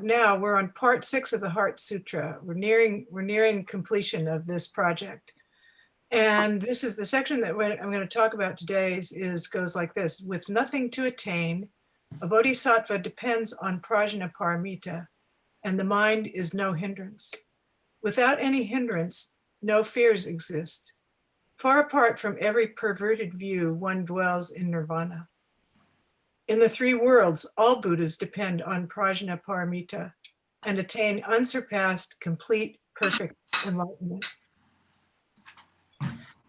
now we're on part 6 of the Heart Sutra. We're nearing completion of this project. And this is the section that I'm going to talk about today goes like this. With nothing to attain, a bodhisattva depends on prajna paramita, and the mind is no hindrance. Without any hindrance, no fears exist. Far apart from every perverted view, one dwells in nirvana. In the 3 worlds, all Buddhas depend on prajna paramita and attain unsurpassed, complete, perfect enlightenment.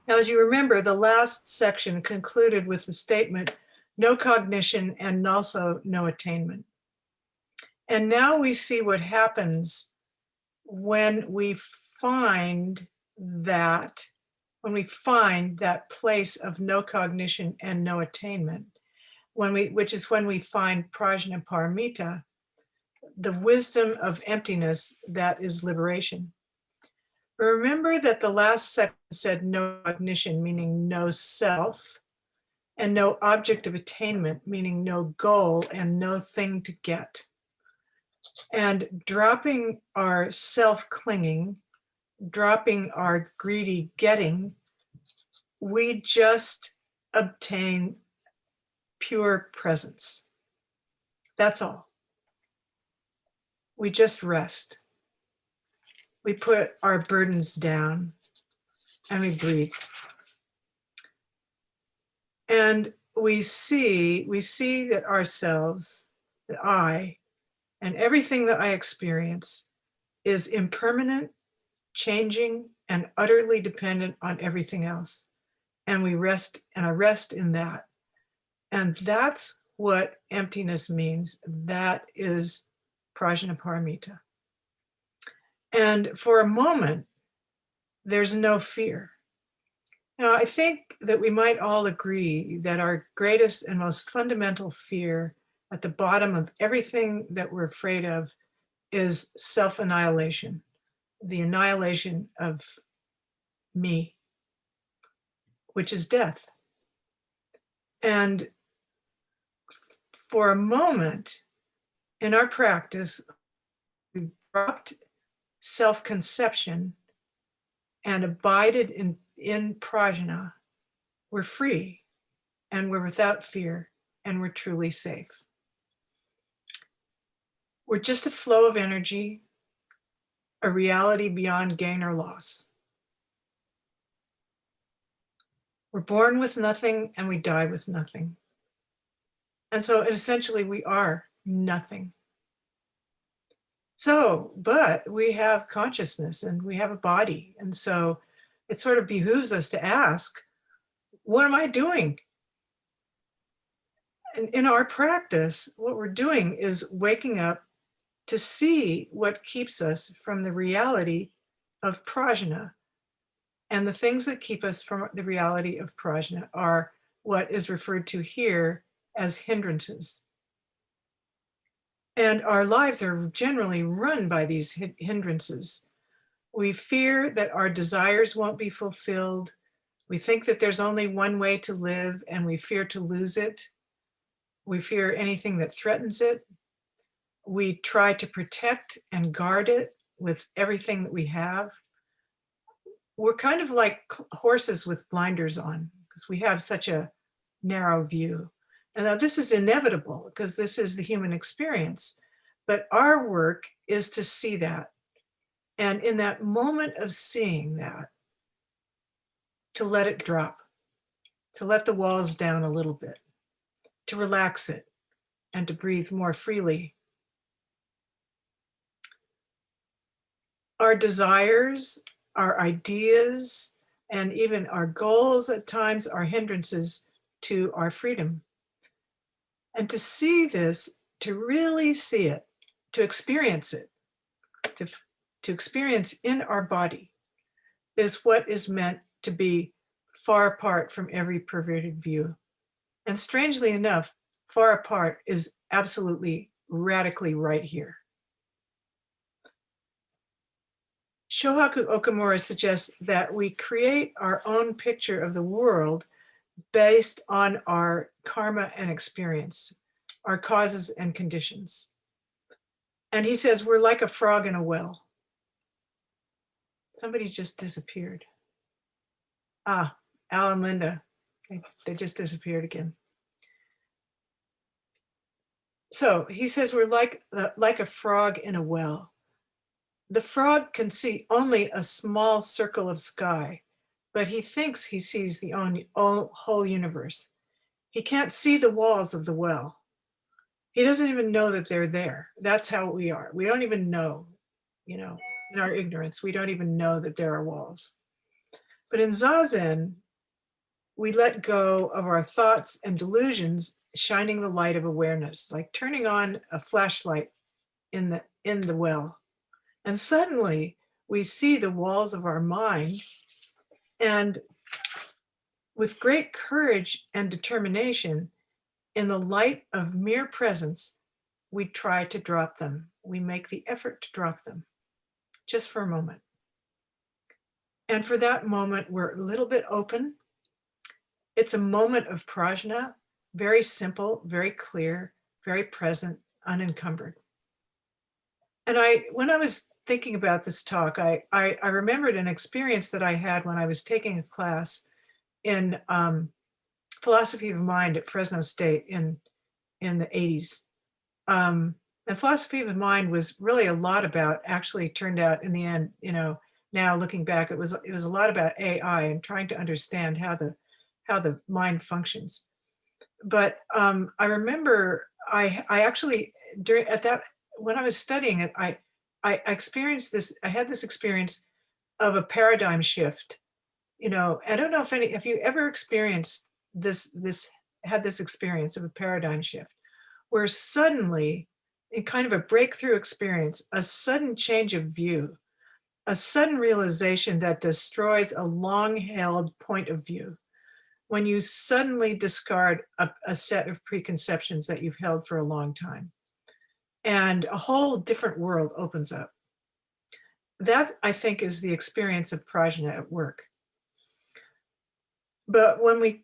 Now, as you remember, the last section concluded with the statement, no cognition and also no attainment. And now we see what happens when we find that place of no cognition and no attainment, which is when we find prajna paramita, the wisdom of emptiness that is liberation. Remember that the last section said no cognition, meaning no self, and no object of attainment, meaning no goal and no thing to get. And dropping our self-clinging, dropping our greedy getting, we just obtain pure presence. That's all. We just rest. We put our burdens down and we breathe. And we see that ourselves, that I, and everything that I experience is impermanent, changing, and utterly dependent on everything else. And we rest, and I rest in that. And that's what emptiness means. That is prajna paramita. And for a moment, there's no fear. Now, I think that we might all agree that our greatest and most fundamental fear at the bottom of everything that we're afraid of is self-annihilation, the annihilation of me, which is death. And for a moment in our practice, we dropped self-conception and abided in prajna. We're free and we're without fear and we're truly safe. We're just a flow of energy, a reality beyond gain or loss. We're born with nothing and we die with nothing. And so essentially we are nothing. So, but we have consciousness and we have a body. And so it sort of behooves us to ask, what am I doing? And in our practice, what we're doing is waking up to see what keeps us from the reality of prajna. And the things that keep us from the reality of prajna are what is referred to here as hindrances. And our lives are generally run by these hindrances. We fear that our desires won't be fulfilled. We think that there's only one way to live and we fear to lose it. We fear anything that threatens it. We try to protect and guard it with everything that we have. We're kind of like horses with blinders on because we have such a narrow view. And now this is inevitable because this is the human experience, but our work is to see that. And in that moment of seeing that, to let it drop, to let the walls down a little bit, to relax it, and to breathe more freely. Our desires, our ideas, and even our goals at times are hindrances to our freedom. And to see this, to really see it, to experience it, to experience in our body is what is meant to be far apart from every perverted view. And strangely enough, far apart is absolutely radically right here. Shohaku Okamura suggests that we create our own picture of the world based on our karma and experience, our causes and conditions. And he says, we're like a frog in a well. Somebody just disappeared. Ah, Al and Linda, they just disappeared again. So he says we're like a frog in a well. The frog can see only a small circle of sky, but he thinks he sees the whole universe. He can't see the walls of the well. He doesn't even know that they're there. That's how we are. We don't even know, in our ignorance, we don't even know that there are walls. But in Zazen, we let go of our thoughts and delusions, shining the light of awareness, like turning on a flashlight in the well. And suddenly we see the walls of our mind, and with great courage and determination, in the light of mere presence, we try to drop them. We make the effort to drop them just for a moment. And for that moment, we're a little bit open. It's a moment of prajna, very simple, very clear, very present, unencumbered. And when I was thinking about this talk, I remembered an experience that I had when I was taking a class in philosophy of mind at Fresno State in the 80s. And philosophy of mind was really a lot about, actually turned out in the end, now looking back, it was a lot about AI and trying to understand how the mind functions. But I remember I actually, when I was studying it, I experienced this. I had this experience of a paradigm shift. I don't know if you ever experienced had this experience of a paradigm shift, where suddenly, in kind of a breakthrough experience, a sudden change of view, a sudden realization that destroys a long-held point of view, when you suddenly discard a set of preconceptions that you've held for a long time, and a whole different world opens up. That, I think, is the experience of prajna at work. But when we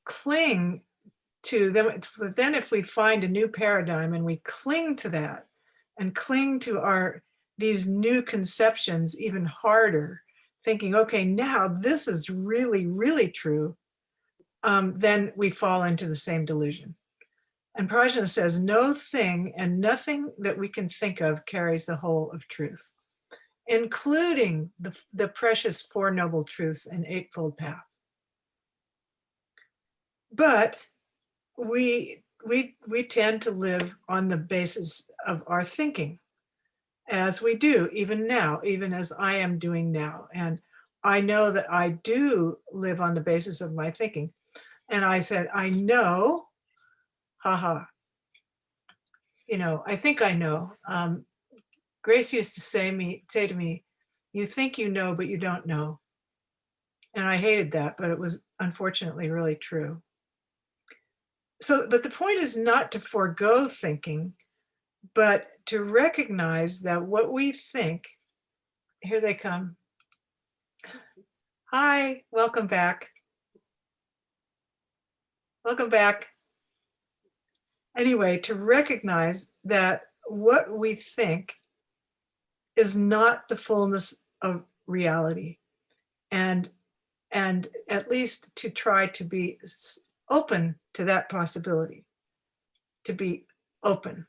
cling to them, then if we find a new paradigm and we cling to that and cling to these new conceptions even harder, thinking, okay, now this is really, really true, then we fall into the same delusion. And Prajna says, no thing and nothing that we can think of carries the whole of truth, including the precious Four Noble Truths and Eightfold Path. But we tend to live on the basis of our thinking, as we do even now, even as I am doing now. And I know that I do live on the basis of my thinking. And I said, I know, haha, I think I know. Grace used to say to me, you think you know, but you don't know. And I hated that, but it was unfortunately really true. So, but the point is not to forego thinking, but to recognize that what we think, here they come. Hi, welcome back. Welcome back. Anyway, to recognize that what we think is not the fullness of reality, and at least to try to be open to that possibility, to be open.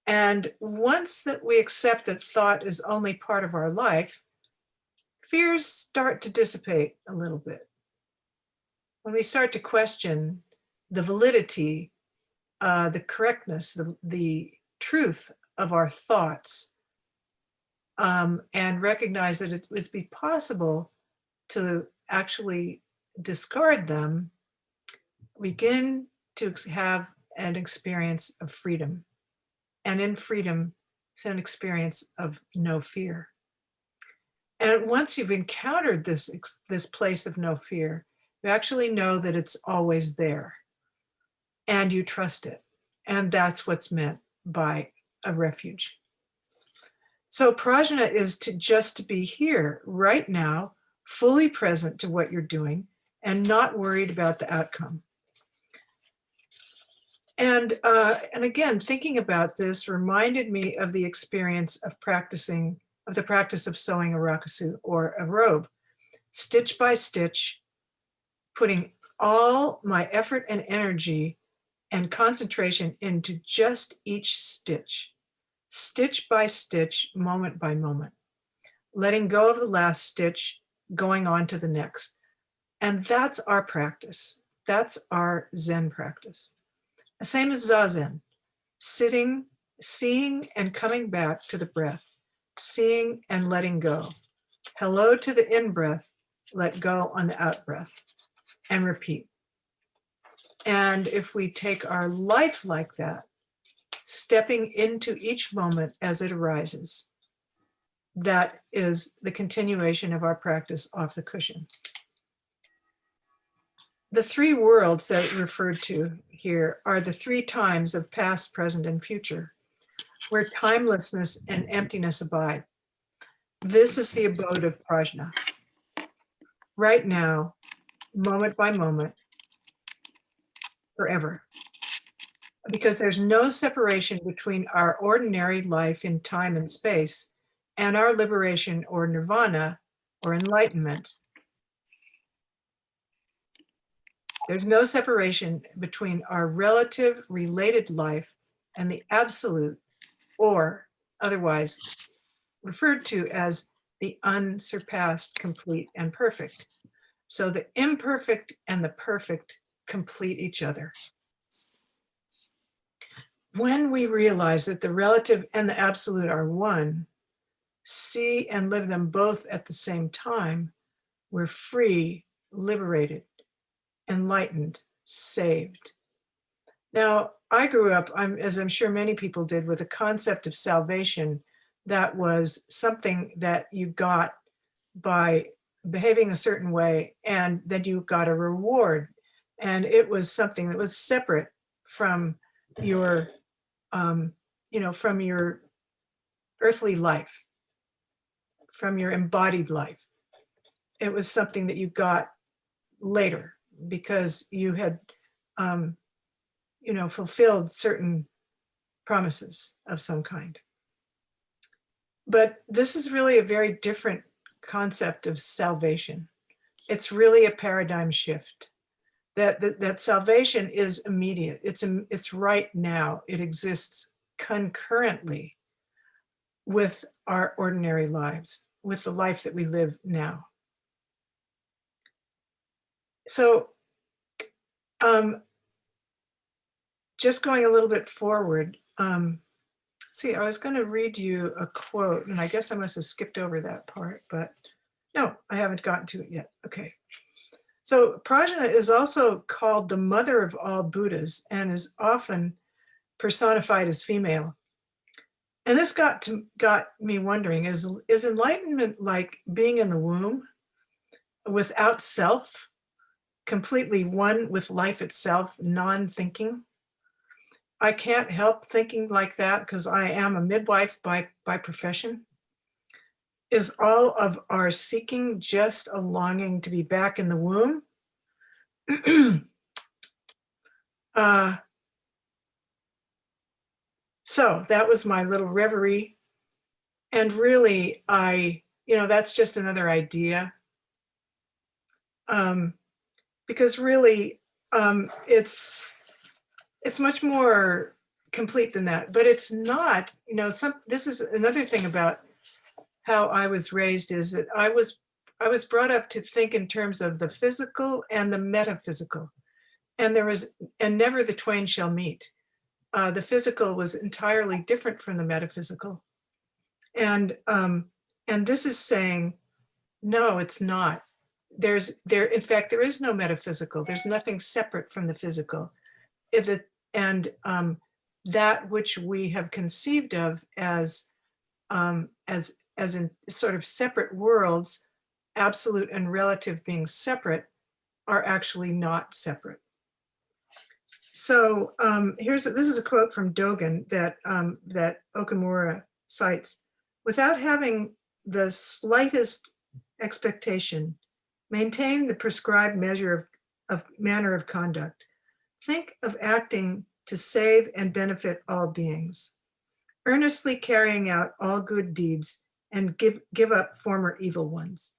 And once that we accept that thought is only part of our life, fears start to dissipate a little bit. When we start to question the validity, the correctness, the truth of our thoughts, and recognize that it would be possible to actually discard them, begin to have an experience of freedom. And in freedom, it's an experience of no fear. And once you've encountered this place of no fear, you actually know that it's always there, and you trust it. And that's what's meant by a refuge. So prajna is just to be here right now, fully present to what you're doing and not worried about the outcome. And again, thinking about this reminded me of the experience of the practice of sewing a rakusu, or a robe, stitch by stitch, putting all my effort and energy and concentration into just each stitch, stitch by stitch, moment by moment, letting go of the last stitch, going on to the next. And that's our practice. That's our Zen practice. The same as Zazen, sitting, seeing, and coming back to the breath, seeing and letting go. Hello to the in-breath, let go on the out-breath, and repeat. And if we take our life like that, stepping into each moment as it arises, that is the continuation of our practice off the cushion. The three worlds that are referred to here are the three times of past, present, and future, where timelessness and emptiness abide. This is the abode of prajna. Right now, moment by moment, forever. Because there's no separation between our ordinary life in time and space and our liberation or nirvana or enlightenment. There's no separation between our relative related life and the absolute, or otherwise referred to as the unsurpassed, complete, and perfect. So the imperfect and the perfect complete each other. When we realize that the relative and the absolute are one, see and live them both at the same time, we're free, liberated, enlightened, saved. Now, I grew up, as I'm sure many people did, with a concept of salvation that was something that you got by behaving a certain way, and then you got a reward. And it was something that was separate from your, from your earthly life, from your embodied life. It was something that you got later because you had, fulfilled certain promises of some kind. But this is really a very different concept of salvation. It's really a paradigm shift. That salvation is immediate. It's right now. It exists concurrently with our ordinary lives, with the life that we live now. So, just going a little bit forward, I was going to read you a quote, and I guess I must have skipped over that part, but no, I haven't gotten to it yet. Okay. So Prajna is also called the mother of all Buddhas and is often personified as female. And this got me wondering, is enlightenment like being in the womb without self, completely one with life itself, non-thinking? I can't help thinking like that because I am a midwife by profession. Is all of our seeking just a longing to be back in the womb? So that was my little reverie. And really, that's just another idea. Because really, it's much more complete than that. But it's not, this is another thing about how I was raised, is that I was brought up to think in terms of the physical and the metaphysical. And never the twain shall meet. The physical was entirely different from the metaphysical. And this is saying, no, it's not. In fact, there is no metaphysical. There's nothing separate from the physical. That which we have conceived of as in sort of separate worlds, absolute and relative being separate, are actually not separate. So this is a quote from Dogen that Okamura cites. Without having the slightest expectation, maintain the prescribed measure of manner of conduct. Think of acting to save and benefit all beings, earnestly carrying out all good deeds and give up former evil ones.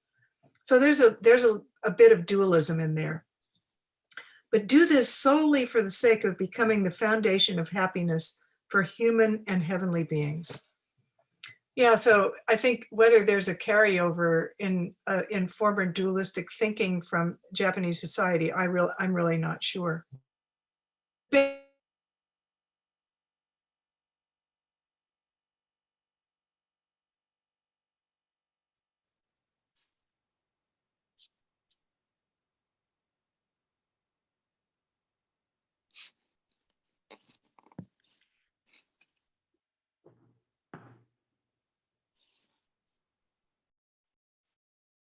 So there's a bit of dualism in there. But do this solely for the sake of becoming the foundation of happiness for human and heavenly beings. Yeah, so I think whether there's a carryover in former dualistic thinking from Japanese society, I'm really not sure.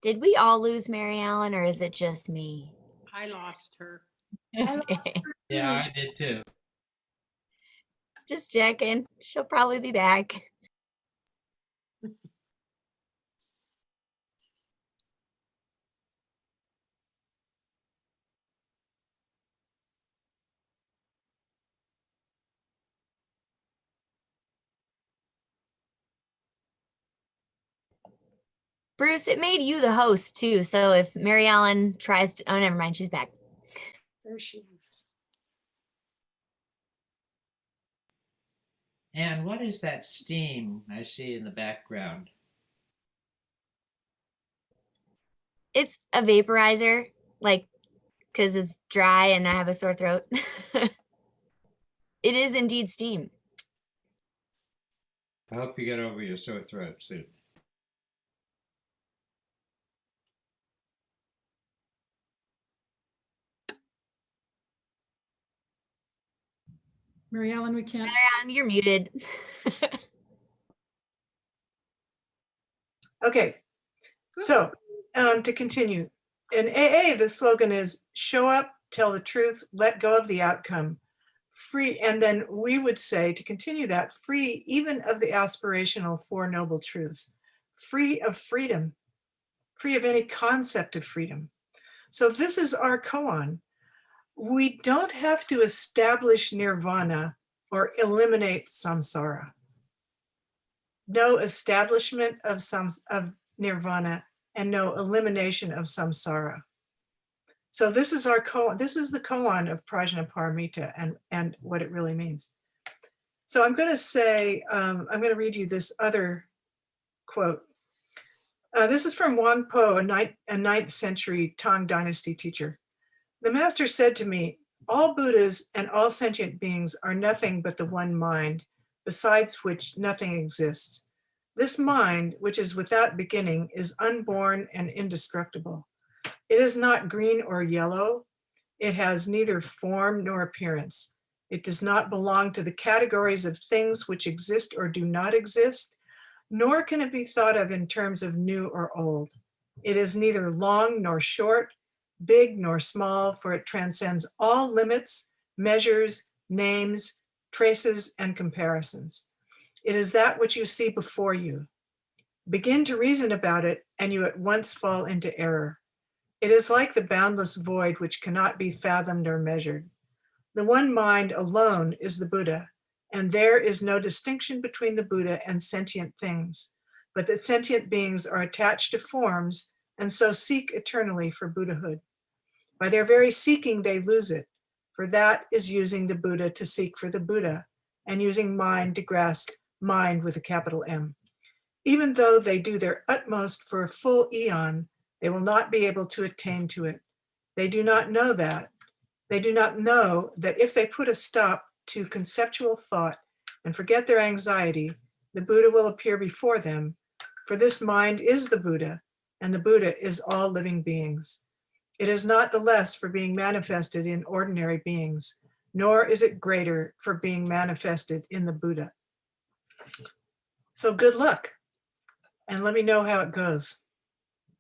Did we all lose Mary Ellen, or is it just me? I lost her. I lost her. Yeah, I did too. Just checking. She'll probably be back. Bruce, it made you the host too. So if Mary Ellen tries to, oh, never mind, she's back. There she is. And what is that steam I see in the background? It's a vaporizer, like, because it's dry and I have a sore throat. It is indeed steam. I hope you get over your sore throat soon. Mary Ellen, we can't. Mary Ellen, you're muted. Okay, so to continue, in AA, the slogan is show up, tell the truth, let go of the outcome, free. And then we would say, to continue that, free even of the aspirational Four Noble Truths, free of freedom, free of any concept of freedom. So this is our koan. We don't have to establish nirvana or eliminate samsara. No establishment of nirvana and no elimination of samsara. So this is our koan. This is the koan of Prajnaparamita and what it really means. So I'm going to say, I'm going to read you this other quote. This is from Wang Po, a 9th century Tang Dynasty teacher. The master said to me, all Buddhas and all sentient beings are nothing but the one mind, besides which nothing exists. This mind, which is without beginning, is unborn and indestructible. It is not green or yellow. It has neither form nor appearance. It does not belong to the categories of things which exist or do not exist, nor can it be thought of in terms of new or old. It is neither long nor short, big nor small, for it transcends all limits, measures, names, traces, and comparisons. It is that which you see before you. Begin to reason about it, and you at once fall into error. It is like the boundless void which cannot be fathomed or measured. The one mind alone is the Buddha, and there is no distinction between the Buddha and sentient things, but that sentient beings are attached to forms and so seek eternally for Buddhahood. By their very seeking, they lose it, for that is using the Buddha to seek for the Buddha and using mind to grasp mind with a capital M. Even though they do their utmost for a full eon, they will not be able to attain to it. They do not know that. They do not know that if they put a stop to conceptual thought and forget their anxiety, the Buddha will appear before them, for this mind is the Buddha, and the Buddha is all living beings. It is not the less for being manifested in ordinary beings, nor is it greater for being manifested in the Buddha. So good luck, and let me know how it goes.